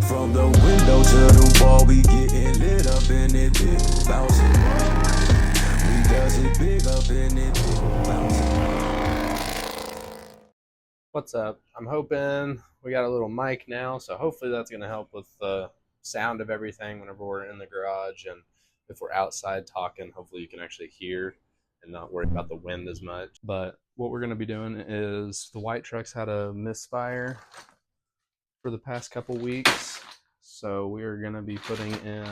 From the window to the wall, we getting lit up in it, big bouncing. We does it big up in it, big bouncing. What's up? I'm hoping we got a little mic now, so hopefully that's going to help with the sound of everything whenever we're in the garage, and if we're outside talking, hopefully you can actually hear and not worry about the wind as much. But what we're going to be doing is the white truck's had a misfire for the past couple weeks, so we are going to be putting in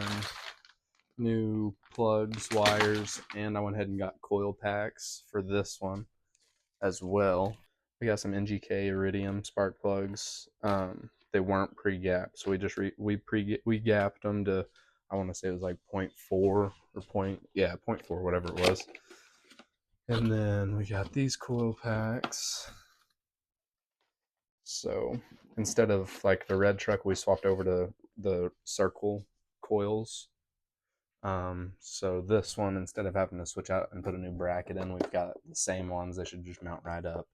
new plugs, wires, and I went ahead and got coil packs for this one as well. We got some NGK Iridium spark plugs. They weren't pre-gapped, so we gapped them to, I want to say it was like 0.4 or 0.4, whatever it was. And then we got these coil packs. So instead of like the red truck, we swapped over to the circle coils. So this one, instead of having to switch out and put a new bracket in, we've got the same ones. They should just mount right up.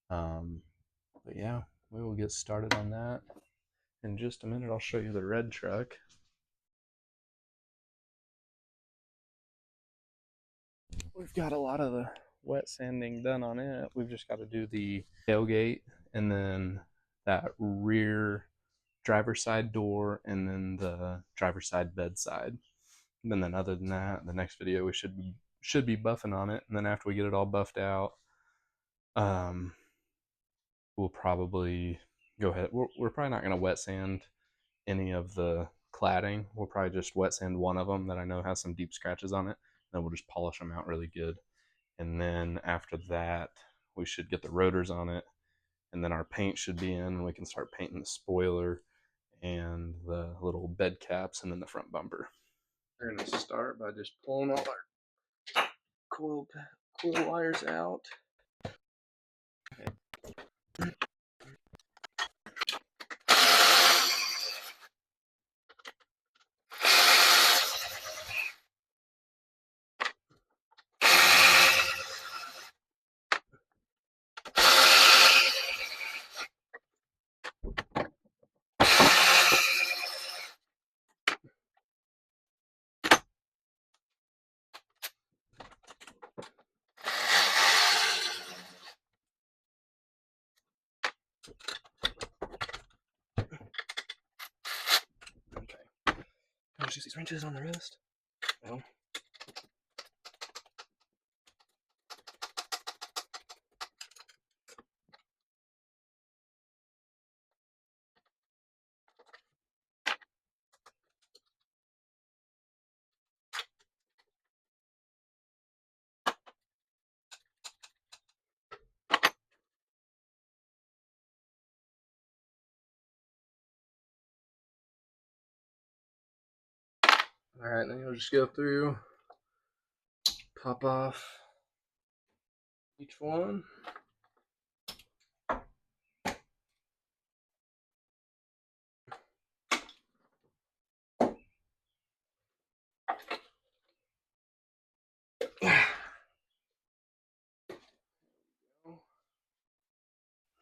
But yeah, we will get started on that in just a minute. I'll show you the red truck. We've got a lot of the wet sanding done on it. We've just got to do the tailgate and then that rear driver's side door and then the driver's side bedside. And then other than that, the next video we should be buffing on it. And then after we get it all buffed out, we'll probably go ahead. We're probably not going to wet sand any of the cladding. We'll probably just wet sand one of them that I know has some deep scratches on it. Then we'll just polish them out really good. And then after that, we should get the rotors on it. And then our paint should be in, and we can start painting the spoiler and the little bed caps and then the front bumper. We're going to start by just pulling all our coil wires out. Okay. Can you use these wrenches on the wrist? No. Alright, then you'll just go through, pop off each one.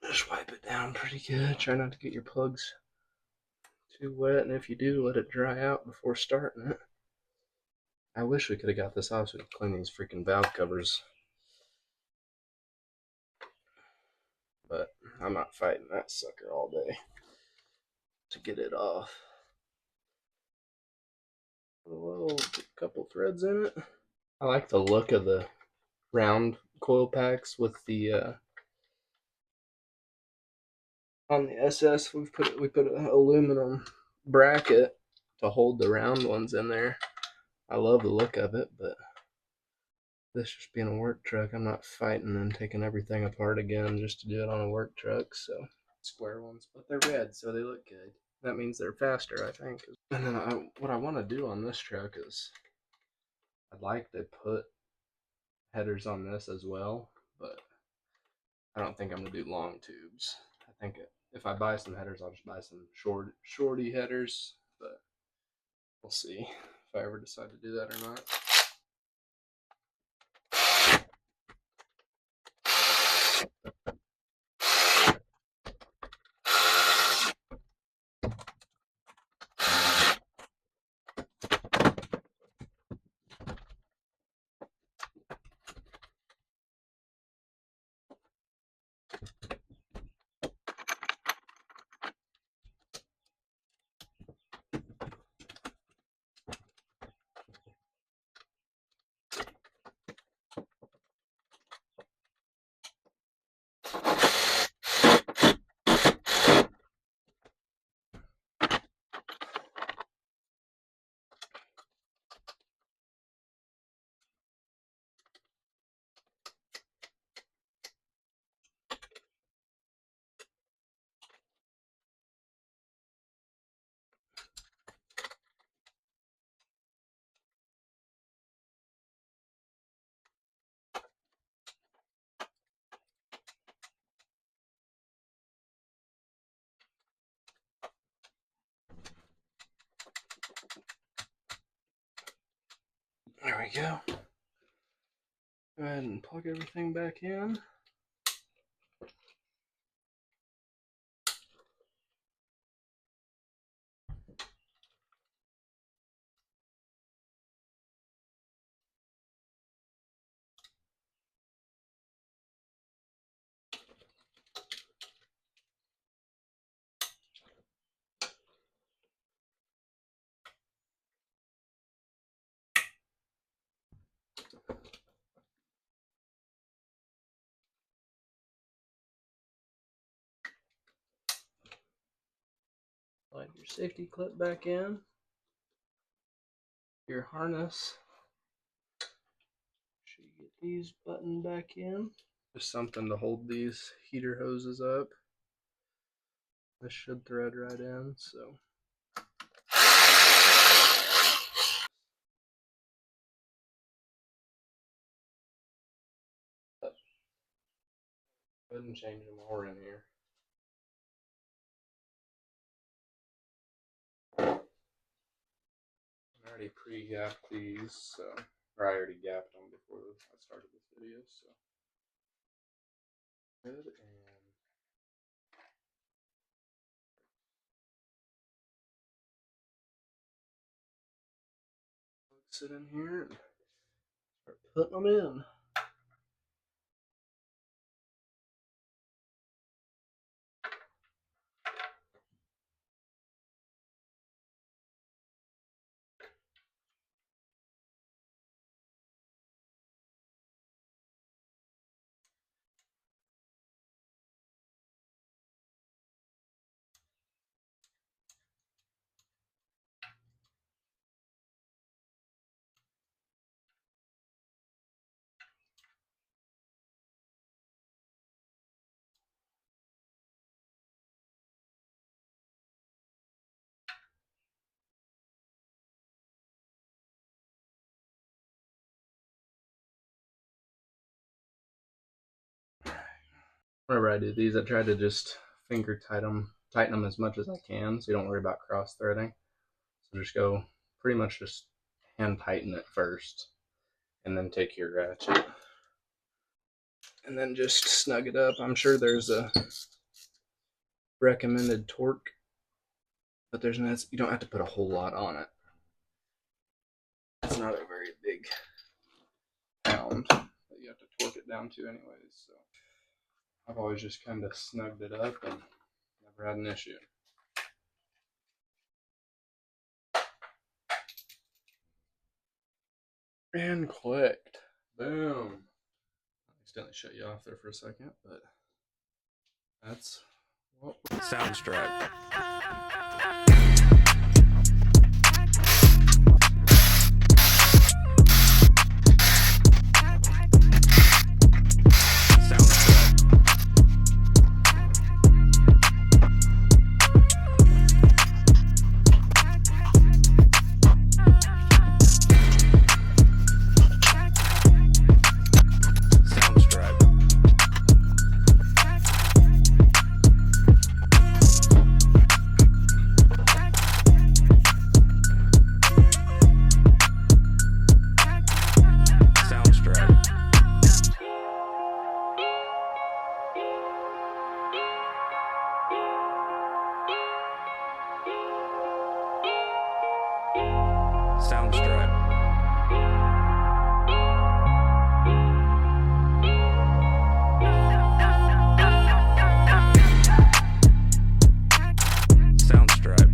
Just wipe it down pretty good. Try not to get your plugs too wet, and if you do, let it dry out before starting it. I wish we could have got this off so we could clean these freaking valve covers. But I'm not fighting that sucker all day to get it off. Put a little couple threads in it. I like the look of the round coil packs with the on the SS we put an aluminum bracket to hold the round ones in there. I love the look of it, but this just being a work truck, I'm not fighting and taking everything apart again just to do it on a work truck. So square ones, but they're red, so they look good. That means they're faster, I think. And then what I want to do on this truck is I'd like to put headers on this as well, but I don't think I'm gonna do long tubes. I think if I buy some headers, I'll just buy some shorty headers, but we'll see if I ever decide to do that or not. we go. Go ahead and plug everything back in. Slide your safety clip back in. Your harness. Make sure you get these buttoned back in. Just something to hold these heater hoses up. This should thread right in, so. Go ahead and change them while we're in here. I already pre-gapped these, so, or I already gapped them before I started this video, so. Good, and sit in here and start putting them in. Whenever I do these, I try to just finger tighten them as much as I can, so you don't worry about cross threading. So just go pretty much just hand tighten it first, and then take your ratchet, and then just snug it up. I'm sure there's a recommended torque, but there's no, you don't have to put a whole lot on it. It's not a very big pound that you have to torque it down to anyways, so I've always just kind of snugged it up and never had an issue. And clicked. Boom. I accidentally shut you off there for a second, but that's what Soundstripe. Soundstripe. Soundstripe. Soundstripe.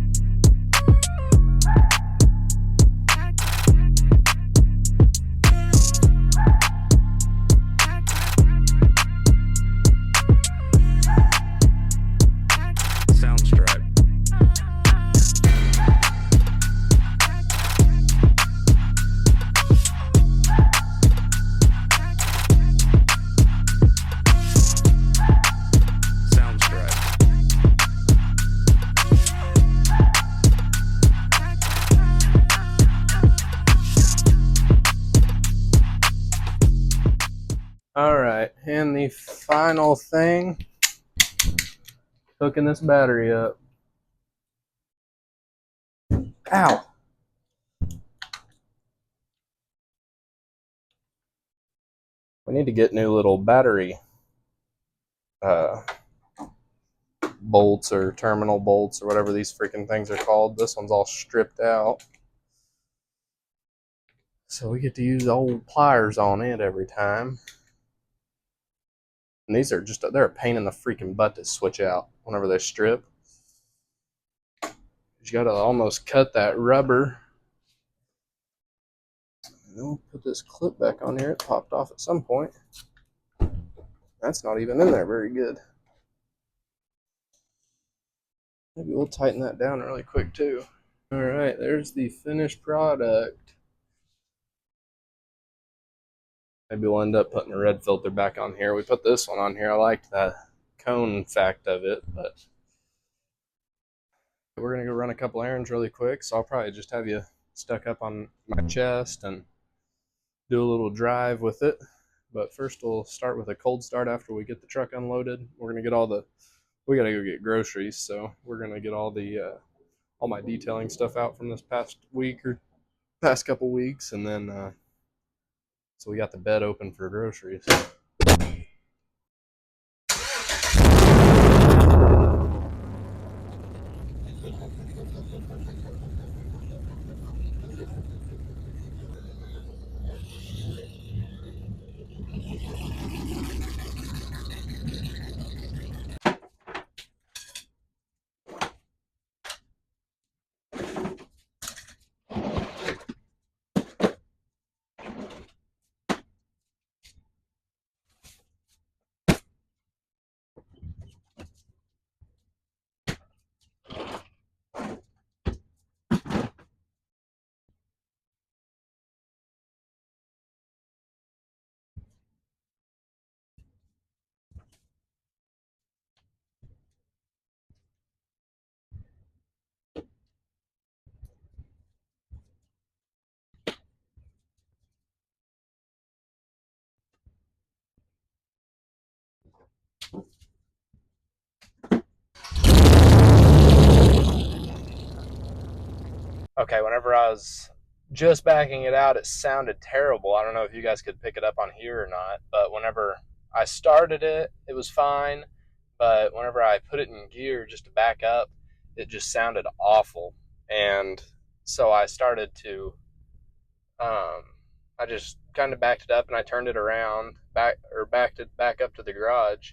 All right, and the final thing, hooking this battery up. Ow. We need to get new little battery uh, bolts or terminal bolts or whatever these freaking things are called. This one's all stripped out. So we get to use old pliers on it every time. And these are just, they're a pain in the freaking butt to switch out whenever they strip. You gotta almost cut that rubber. And we'll put this clip back on here. It popped off at some point. That's not even in there very good. Maybe we'll tighten that down really quick too. All right, there's the finished product. Maybe we'll end up putting a red filter back on here. We put this one on here. I liked the cone fact of it, but we're gonna go run a couple errands really quick. So I'll probably just have you stuck up on my chest and do a little drive with it. But first we'll start with a cold start after we get the truck unloaded. We're gonna get we gotta go get groceries, so we're gonna get all my detailing stuff out from this past week or past couple weeks, and then so we got the bed open for groceries. Okay, whenever I was just backing it out, it sounded terrible. I don't know if you guys could pick it up on here or not, but whenever I started it, it was fine. But whenever I put it in gear just to back up, it just sounded awful. And so I started to, I just kind of backed it up and I turned it around, backed it back up to the garage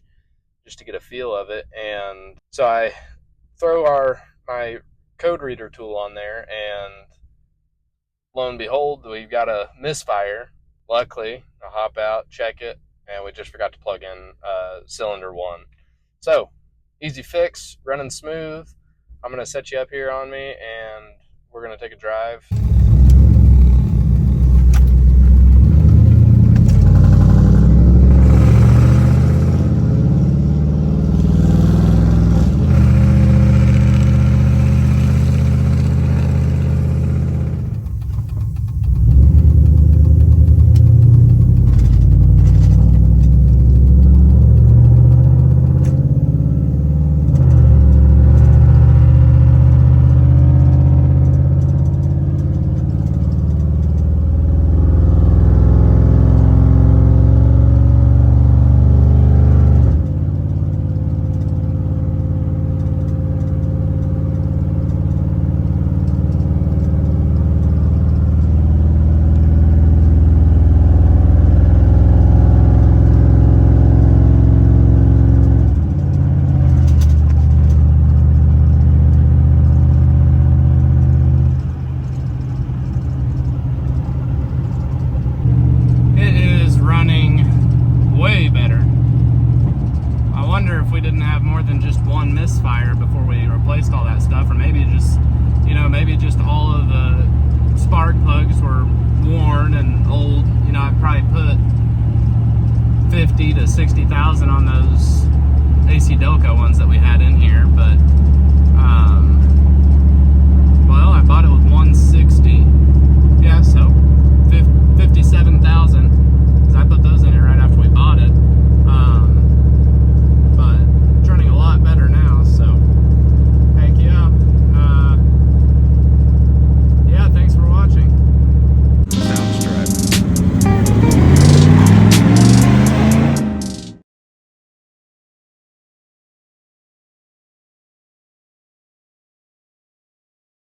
just to get a feel of it. And so I throw my code reader tool on there, and lo and behold, we've got a misfire. Luckily, I hop out, check it, and we just forgot to plug in cylinder one. So, easy fix, running smooth. I'm going to set you up here on me, and we're going to take a drive.